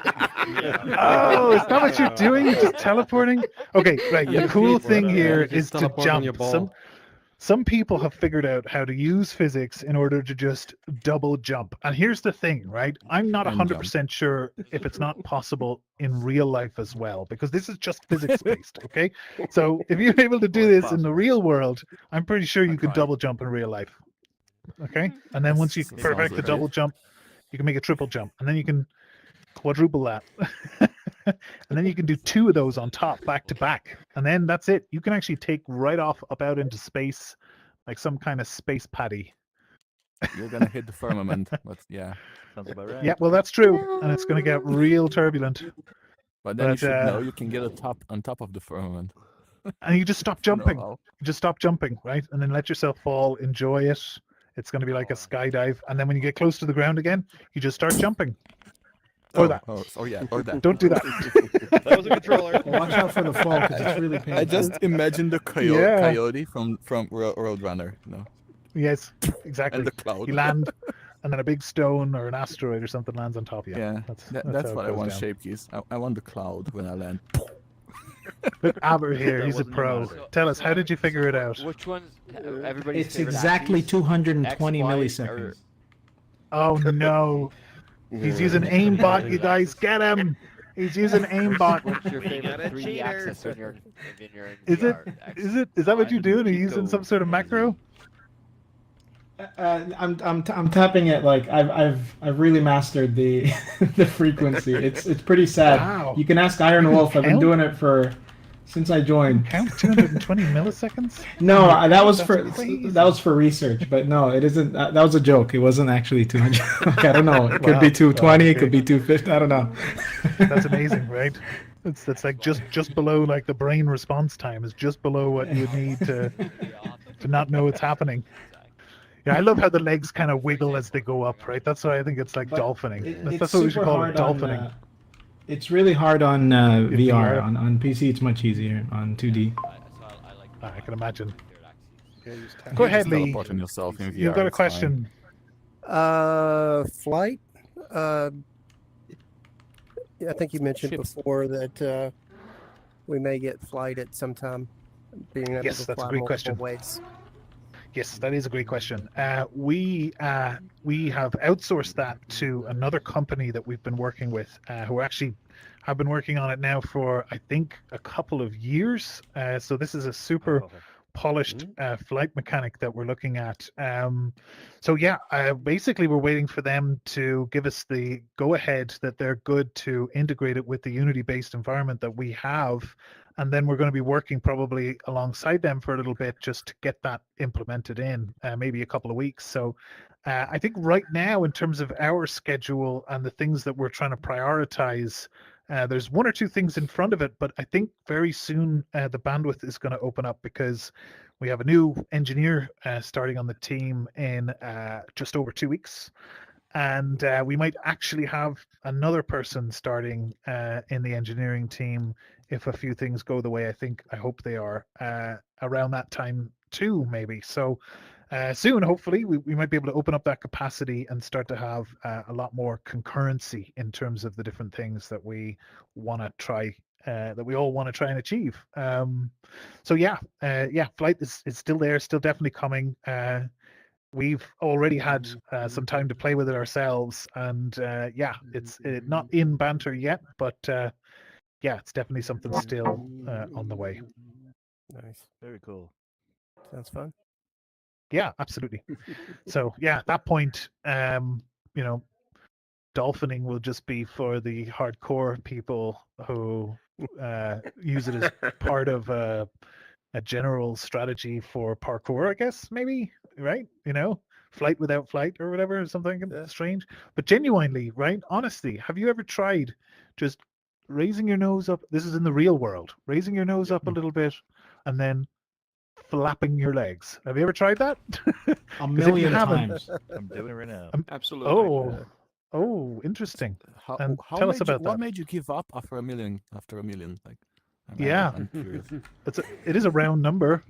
Oh, is that what you're doing? You're just teleporting? Okay, right. Yeah, The cool people, thing here just is to teleport on your jump. ball. Some people have figured out how to use physics in order to just double jump. And here's the thing, right? I'm not 100% sure if it's not possible in real life as well, because this is just physics based, okay? So if you're able to do this in the real world, I'm pretty sure you could double jump in real life. Okay? And then once you perfect the double jump, you can make a triple jump. And then you can quadruple that. And then you can do 2 of those on top back to back, and then that's it. You can actually take right off up out into space like some kind of space paddy. You're gonna hit the firmament, but yeah. Sounds about right. Yeah, well, that's true, and it's going to get real turbulent. But then you But, should know you can get on top of the firmament. And you just stop jumping. how. You just stop jumping, right? And then let yourself fall. Enjoy it. It's going to be like a skydive, and then when you get close to the ground again, you just start jumping. Or that. Oh yeah, or that. Don't do that. That was a controller. Watch out for the fall because it's really painful. I just imagined the coyote from Roadrunner. No. Yes, exactly. And the cloud. You land, and then a big stone or an asteroid or something lands on top of you. Yeah, That's that's how what it I goes want. down. Shape keys. I want the cloud when I land. Look, Aber here, That he's a wasn't pro. your monitor. Tell us, how did you figure it out? Which one's everybody's It's favorite exactly axes? 220 X, Y, milliseconds. or- Oh no, he's using aimbot. You guys get him. He's using aimbot. What's your got favorite a 3D cheater. axis when you're in Is it? VR? X, Is that what Y, you're doing? Are you Pico, using some sort of macro? I'm tapping it like I've really mastered the the frequency. It's pretty sad. Wow. You can ask Iron Wolf. I've been Count? doing it since I joined. Count 220 milliseconds? No, that was That's crazy. for research, but no, it isn't. That was a joke. It wasn't actually 200. Like, I don't know. It could Wow. be 220. It Okay. could be 250. I don't know. That's amazing, right? It's like just below, like the brain response time is just below what you would need to not know what's happening. Yeah, I love how the legs kind of wiggle as they go up, right? That's why I think it's like But dolphining. it's That's what we should super call it, hard on, dolphining. It's really hard on VR. VR. On PC, it's much easier. On 2D. I can imagine. Yeah, use tap. Go You're ahead, just Lee. teleporting yourself in VR. You've got a it's fine. question. Flight. I think you mentioned Ships. before that we may get flight at some time, being able Yes, to that's a fly great multiple question. ways. Yes, that is a great question. We have outsourced that to another company that we've been working with, who actually have been working on it now for I think a couple of years. So this is a super polished flight mechanic that we're looking at. So yeah, basically we're waiting for them to give us the go ahead that they're good to integrate it with the Unity-based environment that we have. And then we're going to be working probably alongside them for a little bit just to get that implemented in, maybe a couple of weeks. So I think right now, in terms of our schedule and the things that we're trying to prioritize, there's one or two things in front of it, but I think very soon the bandwidth is going to open up because we have a new engineer starting on the team in just over 2 weeks. And we might actually have another person starting in the engineering team if a few things go the way I hope they are around that time too, maybe. So soon, hopefully, we might be able to open up that capacity and start to have a lot more concurrency in terms of the different things that we want to try, that we all want to try and achieve. So yeah, flight is still there, still definitely coming. We've already had some time to play with it ourselves, and yeah, it's not in Banter yet, but yeah, it's definitely something still on the way. Nice. Very cool. Sounds fun. Yeah, absolutely. So yeah, at that point, you know, dolphining will just be for the hardcore people who use it as part of a general strategy for parkour, I guess, maybe, right? You know, flight without flight or whatever, something strange. But genuinely, right? Honestly, have you ever tried just raising your nose up? This is in the real world, raising your nose up a little bit and then flapping your legs. Have you ever tried that? A 'Cause if you million haven't- times. I'm doing it right now. Absolutely. Oh, interesting. How, And how tell made us about you, what that. made you give up after a million? After a million, like, Yeah. I'm curious. It is a round number.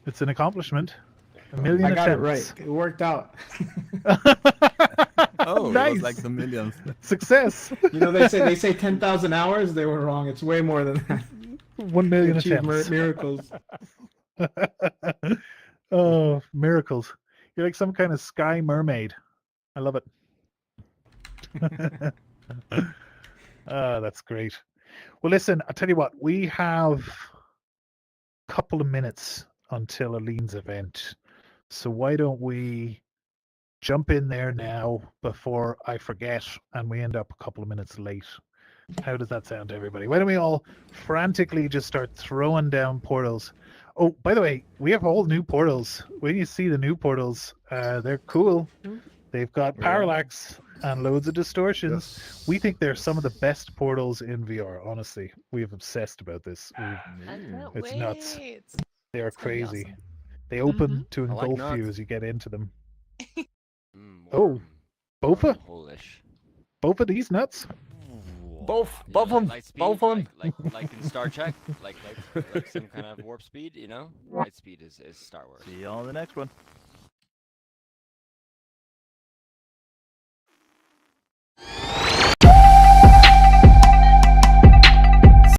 It's an accomplishment. A million I got it attempts. right. It worked out. Oh, it Nice. was like the millionth. Success. You know, they say 10,000 hours. They were wrong. It's way more than that. 1 million Achieve attempts. miracles. Oh, miracles. You're like some kind of sky mermaid. I love it. That's great. Well, listen, I'll tell you what, we have a couple of minutes until Aline's event. So why don't we jump in there now before I forget and we end up a couple of minutes late? How does that sound to everybody? Why don't we all frantically just start throwing down portals? Oh, by the way, we have all new portals. When you see the new portals, they're cool. They've got parallax and loads of distortions. We think they're some of the best portals in VR, honestly. We've obsessed about this. It's nuts. They are crazy. They open to I like engulf you nuts. as you get into them. Oh, Bofa? Polish. Both of these nuts? Both Like them. light speed, Both them. like in Star Trek, like some kind of warp speed, you know. Light speed is Star Wars. See you on the next one.